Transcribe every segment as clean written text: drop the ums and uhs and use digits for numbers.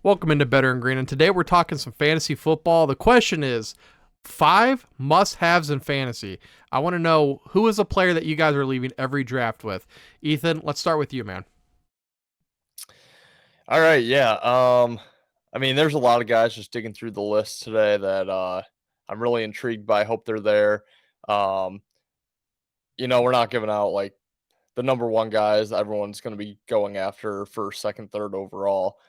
Welcome into Better and Green, and today we're talking some fantasy football. The question is 5 must-haves in fantasy. I want to know who is a player that you guys are leaving every draft with. Ethan, let's start with you, man. All right, yeah. There's a lot of guys just digging through the list today that I'm really intrigued by. Hope they're there. Um, we're not giving out like the number one guys everyone's going to be going after first, second, third overall.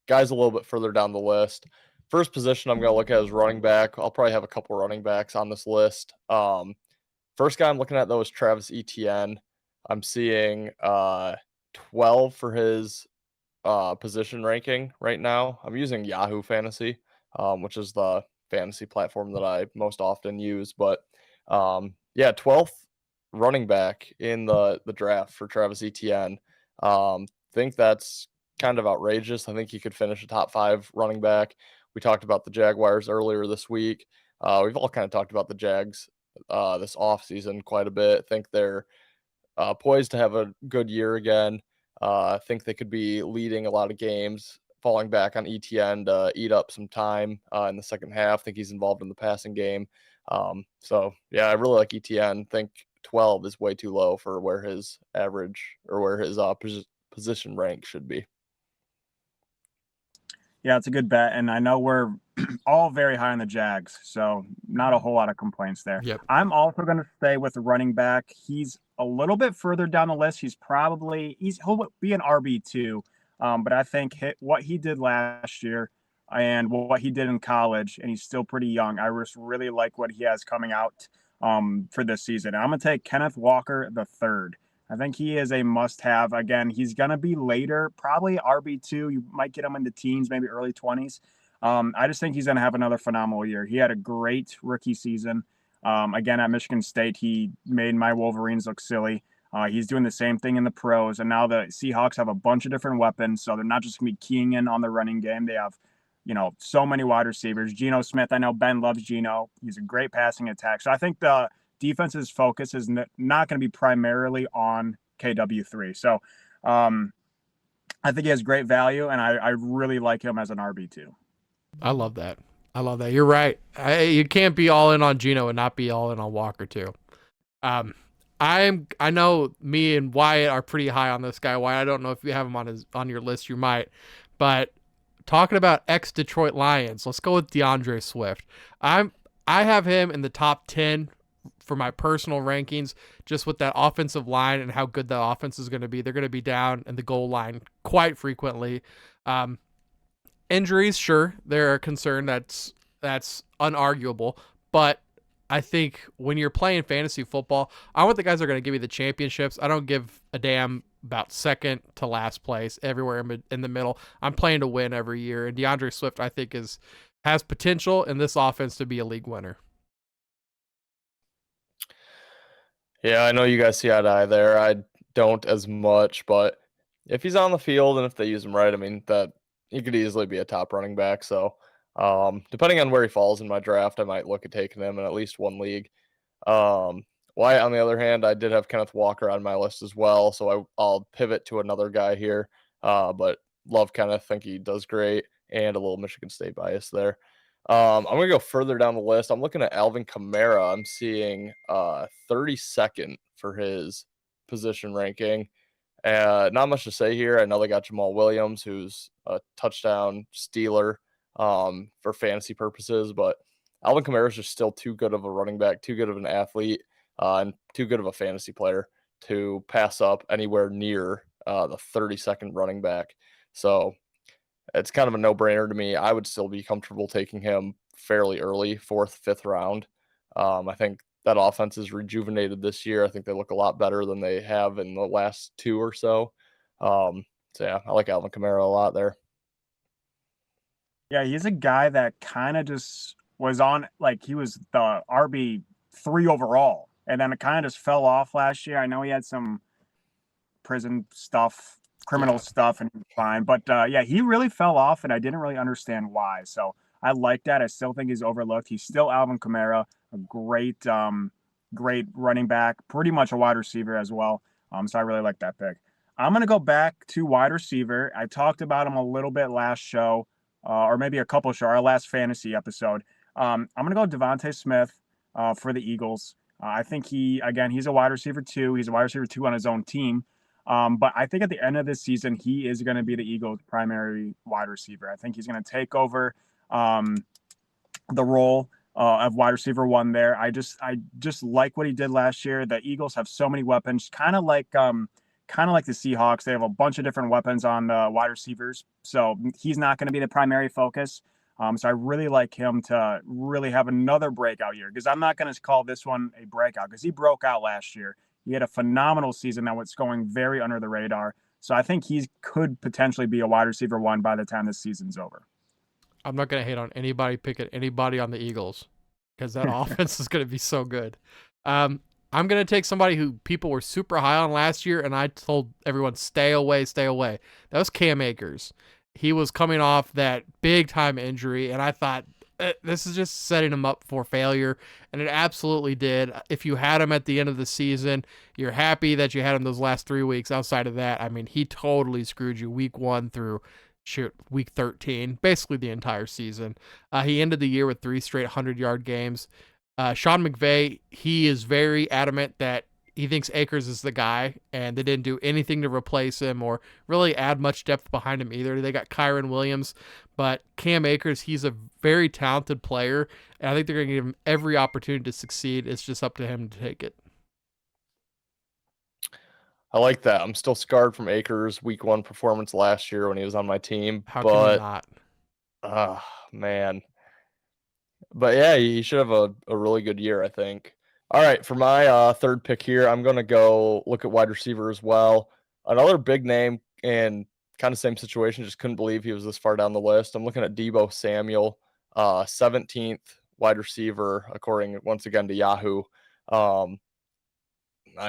Guys a little bit further down the list. First position I'm going to look at is running back. I'll probably have a couple running backs on this list. First guy I'm looking at though is Travis Etienne. I'm seeing 12 for his position ranking right now. I'm using Yahoo Fantasy, which is the fantasy platform that I most often use. But 12th running back in the draft for Travis Etienne. Think that's kind of outrageous. I think he could finish a top 5 running back. We talked about the Jaguars earlier this week. We've all kind of talked about the Jags this offseason quite a bit. I think they're poised to have a good year again. I think they could be leading a lot of games, falling back on ETN to eat up some time in the second half. I think he's involved in the passing game. I really like ETN. Think 12 is way too low for where his average or where his position rank should be. Yeah, it's a good bet, and I know we're all very high on the Jags, so not a whole lot of complaints there. Yep. I'm also going to stay with the running back. He's a little bit further down the list. He'll be an RB2, but I think what he did last year and what he did in college, and he's still pretty young. I just really like what he has coming out for this season. And I'm going to take Kenneth Walker the third. I think he is a must-have. Again, he's going to be later, probably RB2. You might get him in the teens, maybe early 20s. I just think he's going to have another phenomenal year. He had a great rookie season. Again, at Michigan State, he made my Wolverines look silly. He's doing the same thing in the pros, and now the Seahawks have a bunch of different weapons, so they're not just going to be keying in on the running game. They have, so many wide receivers. Geno Smith, I know Ben loves Geno. He's a great passing attack. So I think the defense's focus is not going to be primarily on KW3. So I think he has great value, and I really like him as an RB2. I love that. You're right. You can't be all in on Geno and not be all in on Walker too. I know me and Wyatt are pretty high on this guy. Wyatt, I don't know if you have him on your list. You might, but talking about ex-Detroit Lions, let's go with DeAndre Swift. I have him in the top 10 for my personal rankings, just with that offensive line and how good the offense is going to be. They're going to be down in the goal line quite frequently. Injuries, sure, they're a concern. That's unarguable. But I think when you're playing fantasy football, I want the guys that are going to give you the championships. I don't give a damn about second to last place everywhere in the middle. I'm playing to win every year. And DeAndre Swift, I think, has potential in this offense to be a league winner. Yeah, I know you guys see eye to eye there. I don't as much, but if he's on the field and if they use him right, that he could easily be a top running back. So, depending on where he falls in my draft, I might look at taking him in at least one league. Wyatt, on the other hand, I did have Kenneth Walker on my list as well, so I'll pivot to another guy here. But love Kenneth, think he does great, and a little Michigan State bias there. I'm going to go further down the list. I'm looking at Alvin Kamara. I'm seeing 32nd for his position ranking. Not much to say here. I know they got Jamal Williams, who's a touchdown stealer for fantasy purposes, but Alvin Kamara is just still too good of a running back, too good of an athlete, and too good of a fantasy player to pass up anywhere near the 32nd running back. So it's kind of a no-brainer to me. I would still be comfortable taking him fairly early, 4th, 5th round. I think that offense is rejuvenated this year. I think they look a lot better than they have in the last 2 or so. I like Alvin Kamara a lot there. Yeah, he's a guy that kind of just was on, like, he was the RB3 overall, and then it kind of just fell off last year. I know he had some prison stuff, criminal stuff, and fine. But he really fell off, and I didn't really understand why. So I like that. I still think he's overlooked. He's still Alvin Kamara, a great running back, pretty much a wide receiver as well. So I really like that pick. I'm going to go back to wide receiver. I talked about him a little bit last show, or maybe a couple show, our last fantasy episode. I'm going to go Devontae Smith for the Eagles. I think he's a wide receiver too. He's a wide receiver too on his own team. But I think at the end of this season, he is going to be the Eagles' primary wide receiver. I think he's going to take over the role of wide receiver one there. I just like what he did last year. The Eagles have so many weapons, kind of like the Seahawks. They have a bunch of different weapons on the wide receivers. So he's not going to be the primary focus. So I really like him to really have another breakout year, because I'm not going to call this one a breakout because he broke out last year. He had a phenomenal season that was going very under the radar. So I think he could potentially be a wide receiver one by the time this season's over. I'm not going to hate on anybody picking anybody on the Eagles because that offense is going to be so good. I'm going to take somebody who people were super high on last year, and I told everyone, stay away, stay away. That was Cam Akers. He was coming off that big-time injury, and I thought, this is just setting him up for failure, and it absolutely did. If you had him at the end of the season, you're happy that you had him those last 3 weeks. Outside of that, I mean, he totally screwed you week 1 through week 13, basically the entire season. He ended the year with 3 straight 100-yard games. Sean McVay, he is very adamant that he thinks Akers is the guy, and they didn't do anything to replace him or really add much depth behind him either. They got Kyron Williams, but Cam Akers, he's a very talented player, and I think they're going to give him every opportunity to succeed. It's just up to him to take it. I like that. I'm still scarred from Akers' week 1 performance last year when he was on my team. How can you not? Man. But yeah, he should have a really good year, I think. All right, for my third pick here, I'm going to go look at wide receiver as well. Another big name and kind of same situation, just couldn't believe he was this far down the list. I'm looking at Deebo Samuel, 17th wide receiver, according once again to Yahoo. I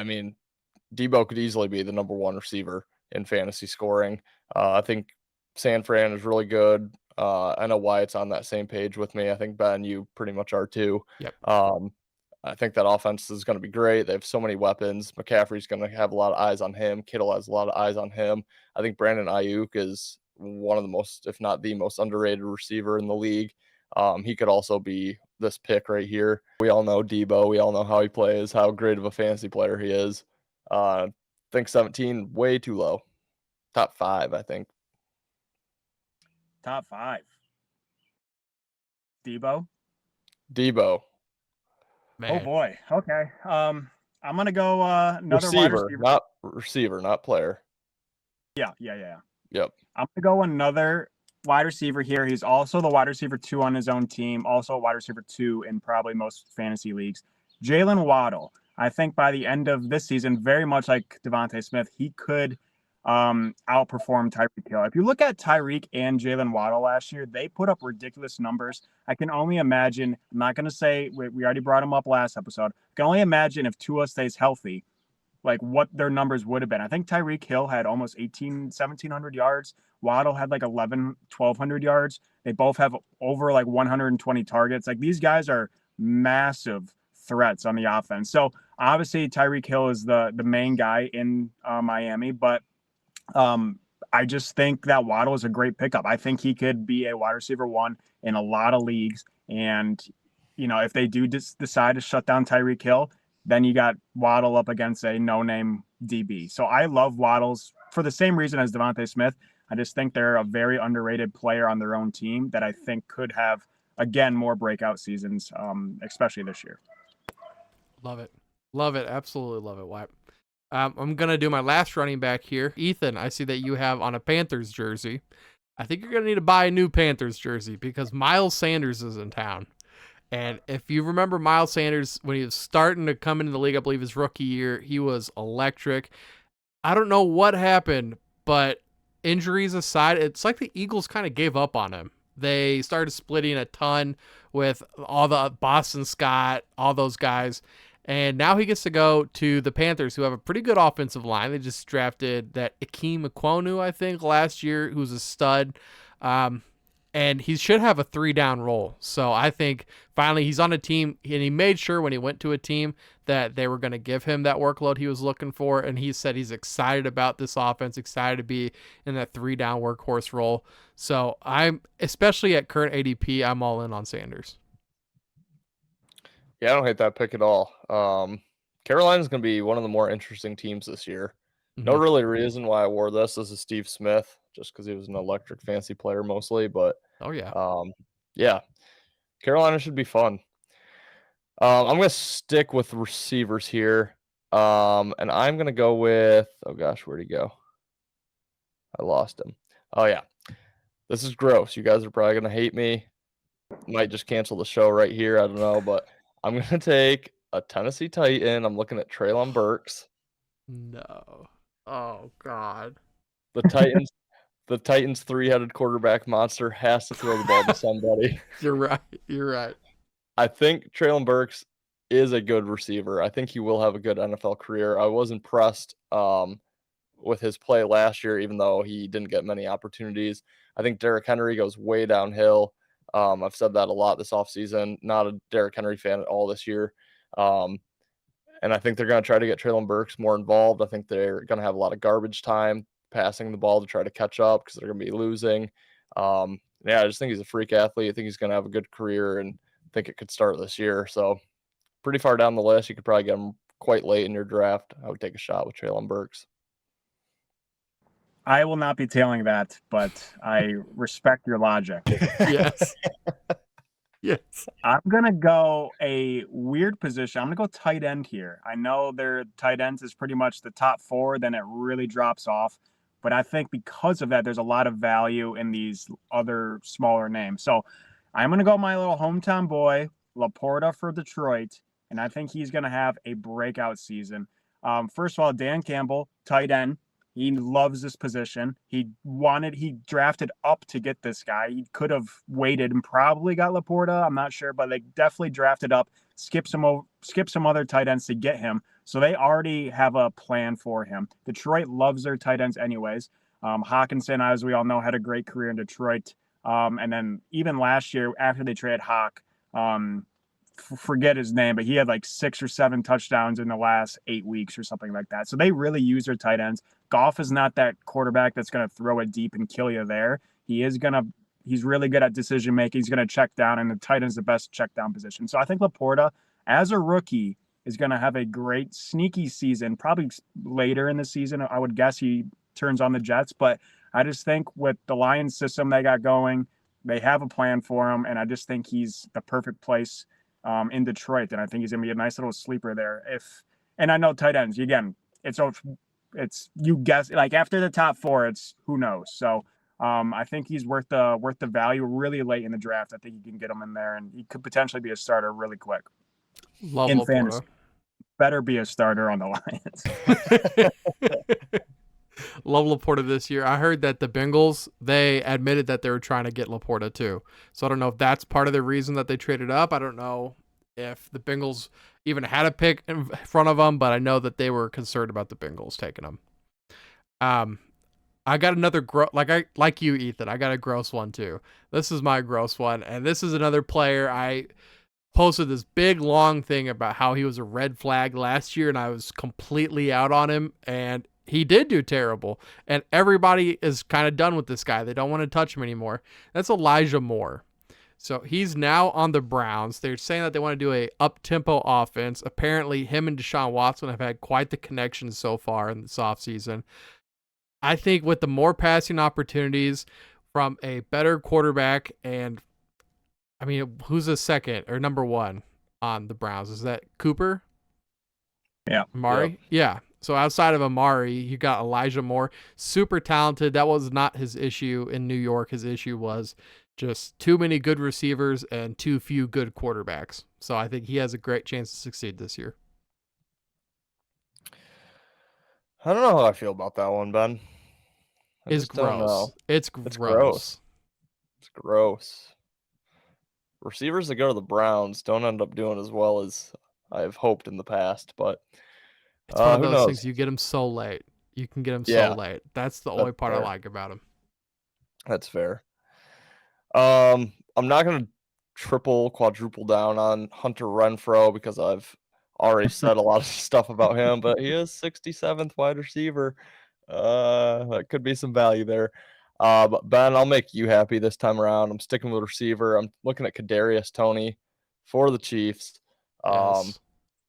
mean, Deebo could easily be the number 1 receiver in fantasy scoring. I think San Fran is really good. I know Wyatt's on that same page with me. I think, Ben, you pretty much are too. Yep. I think that offense is going to be great. They have so many weapons. McCaffrey's going to have a lot of eyes on him. Kittle has a lot of eyes on him. I think Brandon Ayuk is one of the most, if not the most underrated receiver in the league. He could also be this pick right here. We all know Deebo. We all know how he plays, how great of a fantasy player he is. I think 17, way too low. Top 5, I think. Top 5. Deebo. Man. Oh boy. Okay. I'm gonna go another receiver, wide receiver. not receiver, not player. Yeah. Yep. I'm gonna go another wide receiver here. He's also the wide receiver 2 on his own team, also a wide receiver 2 in probably most fantasy leagues. Jalen Waddle. I think by the end of this season, very much like Devontae Smith, he could outperform Tyreek Hill. If you look at Tyreek and Jalen Waddle last year, they put up ridiculous numbers. I can only imagine, I'm not going to say, we already brought him up last episode. I can only imagine if Tua stays healthy, like what their numbers would have been. I think Tyreek Hill had almost 1,700 yards. Waddle had like 1,200 yards. They both have over like 120 targets. Like these guys are massive threats on the offense. So obviously Tyreek Hill is the main guy in Miami, but I just think that Waddle is a great pickup. I think he could be a wide receiver 1 in a lot of leagues. And, you know, if they do decide to shut down Tyreek Hill, then you got Waddle up against a no-name DB. So I love Waddles for the same reason as Devontae Smith. I just think they're a very underrated player on their own team that I think could have, again, more breakout seasons, especially this year. Love it. Absolutely love it, Wyatt. I'm going to do my last running back here. Ethan, I see that you have on a Panthers jersey. I think you're going to need to buy a new Panthers jersey because Miles Sanders is in town. And if you remember Miles Sanders, when he was starting to come into the league, I believe his rookie year, he was electric. I don't know what happened, but injuries aside, it's like the Eagles kind of gave up on him. They started splitting a ton with all the Boston Scott, all those guys. And now he gets to go to the Panthers, who have a pretty good offensive line. They just drafted that Ikem Ekwonu, I think, last year, who's a stud. and he should have a 3-down role. So I think finally he's on a team, and he made sure when he went to a team that they were going to give him that workload he was looking for. And he said he's excited about this offense, excited to be in that 3-down workhorse role. So I'm, especially at current ADP, I'm all in on Sanders. Yeah, I don't hate that pick at all. Carolina's going to be one of the more interesting teams this year. No really reason why I wore this. This is Steve Smith, just because he was an electric fantasy player mostly. But Oh, yeah. yeah, Carolina should be fun. I'm going to stick with receivers here. And I'm going to go with, oh gosh, where'd he go? I lost him. Oh, yeah. This is gross. You guys are probably going to hate me. Might just cancel the show right here. I don't know, but I'm going to take a Tennessee Titan. I'm looking at Treylon Burks. No. Oh, God. The Titans 3-headed quarterback monster has to throw the ball to somebody. You're right. You're right. I think Treylon Burks is a good receiver. I think he will have a good NFL career. I was impressed with his play last year, even though he didn't get many opportunities. I think Derrick Henry goes way downhill. I've said that a lot this offseason. Not a Derrick Henry fan at all this year. And I think they're going to try to get Treylon Burks more involved. I think they're going to have a lot of garbage time passing the ball to try to catch up because they're going to be losing. Yeah, I just think he's a freak athlete. I think he's going to have a good career, and I think it could start this year. So pretty far down the list. You could probably get him quite late in your draft. I would take a shot with Treylon Burks. I will not be tailing that, but I respect your logic. Yes. Yes. I'm going to go a weird position. I'm going to go tight end here. I know their tight ends is pretty much the top 4, then it really drops off. But I think because of that, there's a lot of value in these other smaller names. So I'm going to go my little hometown boy, Laporta for Detroit, and I think he's going to have a breakout season. First of all, Dan Campbell, tight end. He loves this position. He drafted up to get this guy. He could have waited and probably got Laporta. I'm not sure, but they definitely drafted up, skip some other tight ends to get him. So they already have a plan for him. Detroit loves their tight ends anyways. Hawkinson, as we all know, had a great career in Detroit. And then even last year, after they traded Hawk, forget his name, but he had like 6 or 7 touchdowns in the last 8 weeks or something like that. So they really use their tight ends. Goff is not that quarterback that's going to throw it deep and kill you there. He's really good at decision making. He's going to check down, and the tight end is the best check down position. So I think Laporta, as a rookie, is going to have a great sneaky season, probably later in the season. I would guess he turns on the Jets, but I just think with the Lions system they got going, they have a plan for him, and I just think he's the perfect place in Detroit, and I think he's gonna be a nice little sleeper there. And I know tight ends, again, it's you guess, like after the top 4, it's who knows. So I think he's worth the value really late in the draft. I think you can get him in there, and he could potentially be a starter really quick. Love in Laporta. fantasy. Better be a starter on the Lions. Love Laporta this year. I heard that the Bengals, they admitted that they were trying to get Laporta too. So I don't know if that's part of the reason that they traded up. I don't know if the Bengals even had a pick in front of them, but I know that they were concerned about the Bengals taking them. I got another like you, Ethan. I got a gross one too. This is my gross one, and this is another player. I posted this big long thing about how he was a red flag last year, and I was completely out on him, and he did do terrible, and everybody is kind of done with this guy. They don't want to touch him anymore. That's Elijah Moore. So he's now on the Browns. They're saying that they want to do a up-tempo offense. Apparently, him and Deshaun Watson have had quite the connection so far in this offseason. I think with the more passing opportunities from a better quarterback, and I mean, who's the second or number 1 on the Browns? Is that Cooper? Yeah. Amari? Yep. Yeah. So outside of Amari, you got Elijah Moore, super talented. That was not his issue in New York. His issue was just too many good receivers and too few good quarterbacks. So I think he has a great chance to succeed this year. I don't know how I feel about that one, Ben. It's gross. It's gross. It's gross. It's gross. Receivers that go to the Browns don't end up doing as well as I've hoped in the past, but it's one of who those knows? things you get them so late. You can get them so late. That's the only part fair. I like about him. That's fair. I'm not gonna quadruple down on Hunter Renfrow because I've already said a lot of stuff about him, but he is 67th wide receiver. That could be some value there. But Ben, I'll make you happy this time around. I'm sticking with receiver. I'm looking at Kadarius Toney for the Chiefs. Yes.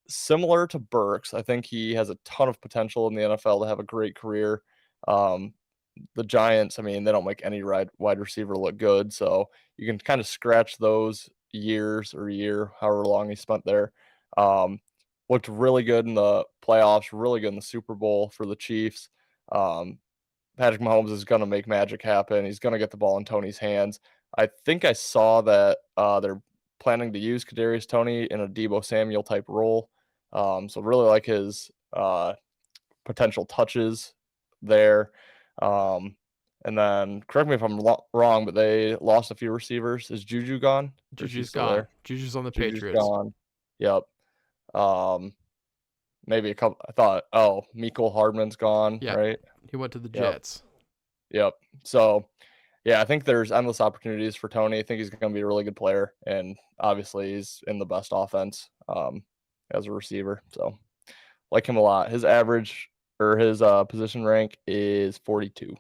Similar to Burks, I think he has a ton of potential in the NFL to have a great career. The Giants, I mean, they don't make any wide receiver look good, so you can kind of scratch those years or year, however long he spent there. Looked really good in the playoffs, really good in the Super Bowl for the Chiefs. Patrick Mahomes is going to make magic happen. He's going to get the ball in Tony's hands. I think I saw that they're planning to use Kadarius Toney in a Deebo Samuel type role. So really like his potential touches there. And then correct me if I'm wrong, but they lost a few receivers. Is Juju gone? Or is he Juju's still gone. there? Juju's on the Juju's Patriots. gone. Yep. Maybe a couple. I thought, Mecole Hardman's gone, Yeah. right? He went to the Jets. Yep. So, yeah, I think there's endless opportunities for Tony. I think he's going to be a really good player, and obviously he's in the best offense as a receiver. So, like him a lot. His average or his position rank is 42.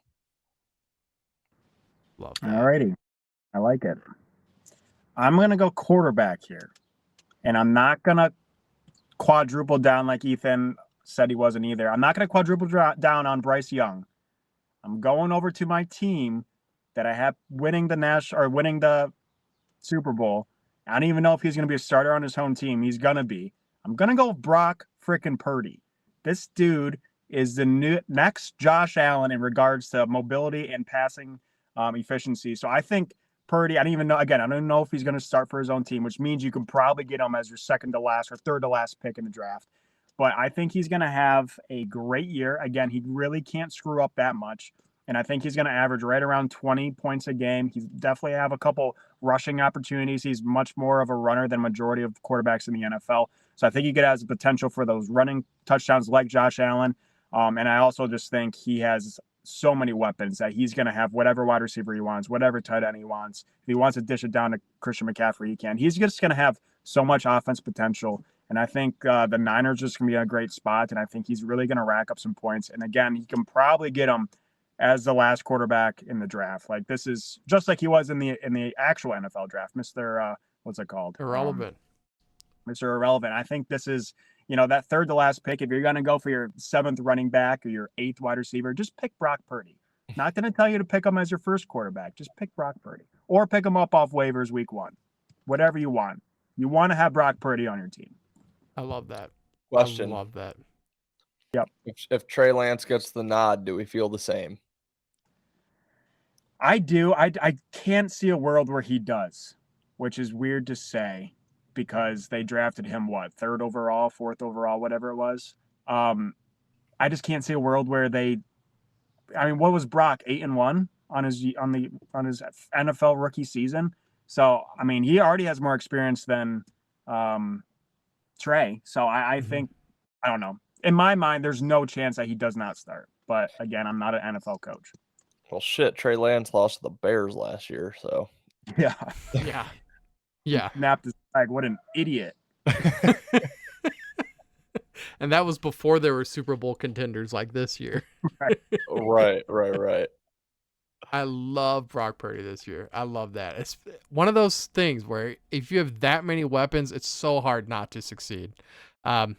Love that. Alrighty. I like it. I'm going to go quarterback here. And I'm not going to quadruple down like Ethan said he wasn't either. I'm not going to quadruple down on Bryce Young. I'm going over to my team that I have winning the Super Bowl. I don't even know if he's going to be a starter on his home team. He's going to be. I'm going to go Brock frickin' Purdy. This dude is the next Josh Allen in regards to mobility and passing efficiency. So I think Purdy, I don't even know if he's going to start for his own team, which means you can probably get him as your second to last or third to last pick in the draft. But I think he's going to have a great year. Again, he really can't screw up that much. And I think he's going to average right around 20 points a game. He's definitely have a couple rushing opportunities. He's much more of a runner than majority of quarterbacks in the NFL. So I think he could have the potential for those running touchdowns like Josh Allen. And I also just think he has so many weapons that he's going to have whatever wide receiver he wants, whatever tight end he wants. If he wants to dish it down to Christian McCaffrey, he can. He's just going to have so much offense potential. And I think the Niners just going to be in a great spot. And I think he's really going to rack up some points. And again, he can probably get him as the last quarterback in the draft. Like this is just like he was in the actual NFL draft, Mr. What's it called? Irrelevant. Mr. Irrelevant. I think this is, that third to last pick. If you're going to go for your seventh running back or your eighth wide receiver, just pick Brock Purdy. Not going to tell you to pick him as your first quarterback. Just pick Brock Purdy or pick him up off waivers week 1. Whatever you want. You want to have Brock Purdy on your team. I love that. Question. I love that. Yep. If Trey Lance gets the nod, do we feel the same? I do. I can't see a world where he does, which is weird to say because they drafted him, third overall, fourth overall, whatever it was. I just can't see a world where what was Brock, 8-1 on his NFL rookie season? So, he already has more experience than Trey. So I think, I don't know. In my mind, there's no chance that he does not start. But again, I'm not an NFL coach. Well, shit, Trey Lance lost to the Bears last year, so. Yeah. Yeah. Napped his bag. What an idiot. And that was before there were Super Bowl contenders like this year. Right. I love Brock Purdy this year. I love that. It's one of those things where if you have that many weapons, it's so hard not to succeed. And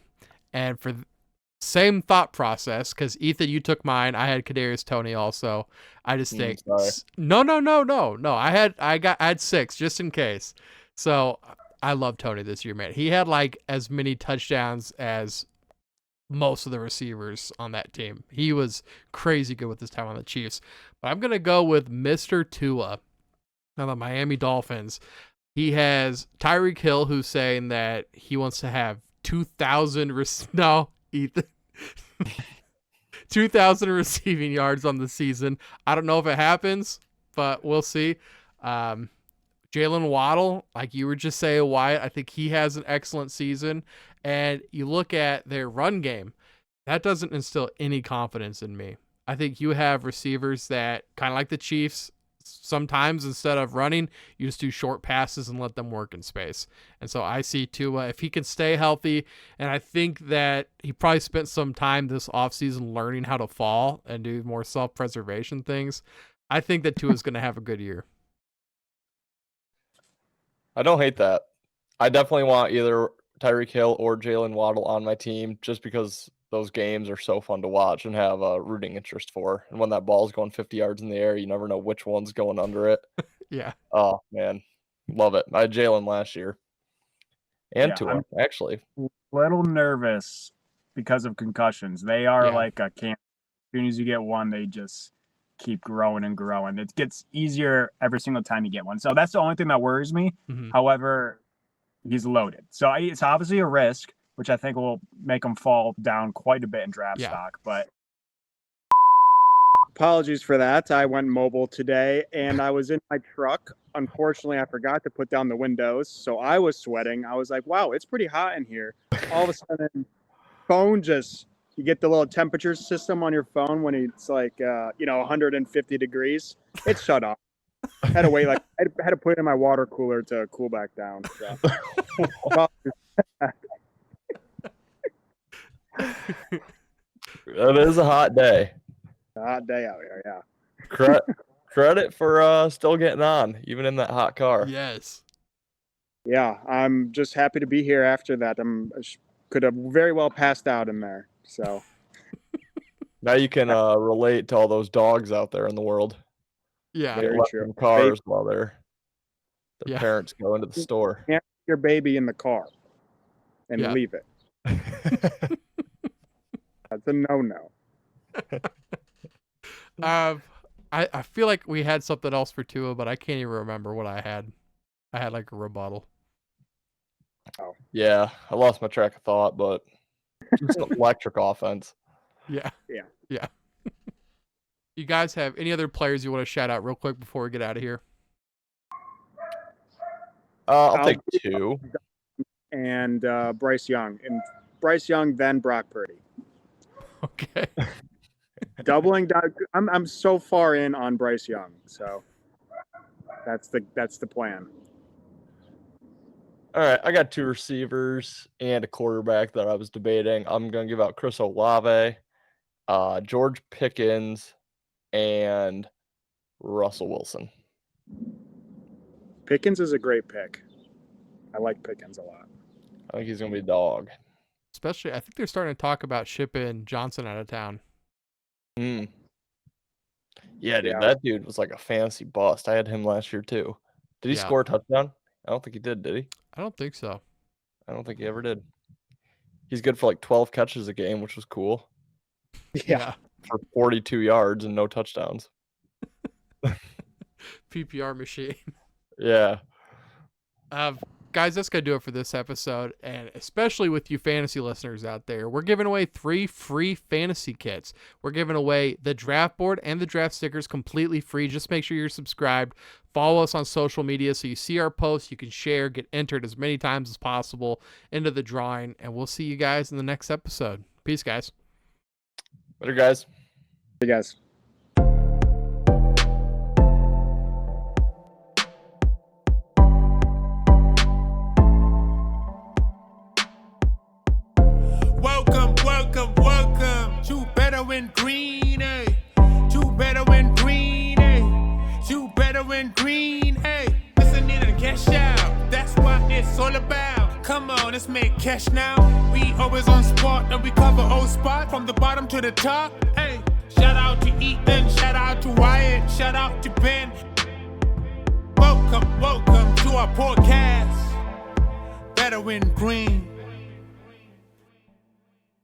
for same thought process, because Ethan, you took mine. I had Kadarius Toney also. I just think no. I had 6 just in case. So I love Toney this year, man. He had like as many touchdowns as most of the receivers on that team. He was crazy good with his time on the Chiefs. But I'm gonna go with Mr. Tua on the Miami Dolphins. He has Tyreek Hill, who's saying that he wants to have 2,000 Ethan. 2,000 receiving yards on the season. I don't know if it happens, but we'll see. Jalen Waddle, like you were just saying, Wyatt, I think he has an excellent season. And you look at their run game, that doesn't instill any confidence in me. I think you have receivers that kind of like the Chiefs, sometimes instead of running, you just do short passes and let them work in space. And so I see Tua, if he can stay healthy, and I think that he probably spent some time this offseason learning how to fall and do more self-preservation things. I think that Tua is going to have a good year. I don't hate that. I definitely want either Tyreek Hill or Jalen Waddle on my team just because those games are so fun to watch and have a rooting interest for. And when that ball's going 50 yards in the air, you never know which one's going under it. Yeah. Oh, man. Love it. I had Jalen last year. And Tua, actually. A little nervous because of concussions. They are like a cancer. As soon as you get one, they just keep growing and growing. It gets easier every single time you get one. So that's the only thing that worries me. Mm-hmm. However, he's loaded. So it's obviously a risk, which I think will make him fall down quite a bit in draft stock. But apologies for that. I went mobile today, and I was in my truck. Unfortunately, I forgot to put down the windows, so I was sweating. I was like, wow, it's pretty hot in here. All of a sudden, phone just... You get the little temperature system on your phone when it's like, 150 degrees. It shut off. I had to wait. I had to put it in my water cooler to cool back down. So. That is a hot day. A hot day out here, yeah. Credit for still getting on, even in that hot car. Yes. Yeah, I'm just happy to be here after that. Could have very well passed out in there. So now you can relate to all those dogs out there in the world. Yeah, they left in cars while their parents go into the store. Can't put your baby in the car and leave it. That's a no-no. I feel like we had something else for Tua, but I can't even remember what I had. I had like a rebuttal. Oh yeah, I lost my track of thought, but. Just an electric offense. Yeah. You guys have any other players you want to shout out real quick before we get out of here? I'll take two. And Bryce Young. And Bryce Young, then Brock Purdy. Okay. Doubling down. I'm so far in on Bryce Young. So that's the plan. All right, I got two receivers and a quarterback that I was debating. I'm going to give out Chris Olave, George Pickens, and Russell Wilson. Pickens is a great pick. I like Pickens a lot. I think he's going to be a dog. Especially, I think they're starting to talk about shipping Johnson out of town. Yeah, dude, that dude was like a fantasy bust. I had him last year, too. Did he score a touchdown? I don't think he did he? I don't think so. I don't think he ever did. He's good for like 12 catches a game, which was cool. Yeah. For 42 yards and no touchdowns. PPR machine. Yeah. Guys, that's going to do it for this episode. And especially with you fantasy listeners out there, we're giving away 3 free fantasy kits. We're giving away the draft board and the draft stickers completely free. Just make sure you're subscribed. Follow us on social media so you see our posts. You can share, get entered as many times as possible into the drawing. And we'll see you guys in the next episode. Peace, guys. Later, guys. Hey, guys. Welcome to Better Win Green, eh? To Better Win Green, eh? To Better Win Green, eh? Listen in and cash out. That's what it's all about. Come on, let's make cash now. We always on spot and we cover all spot from the bottom to the top. Hey, shout out to Ethan, shout out to Wyatt, shout out to Ben. Welcome to our podcast. Better Win Green.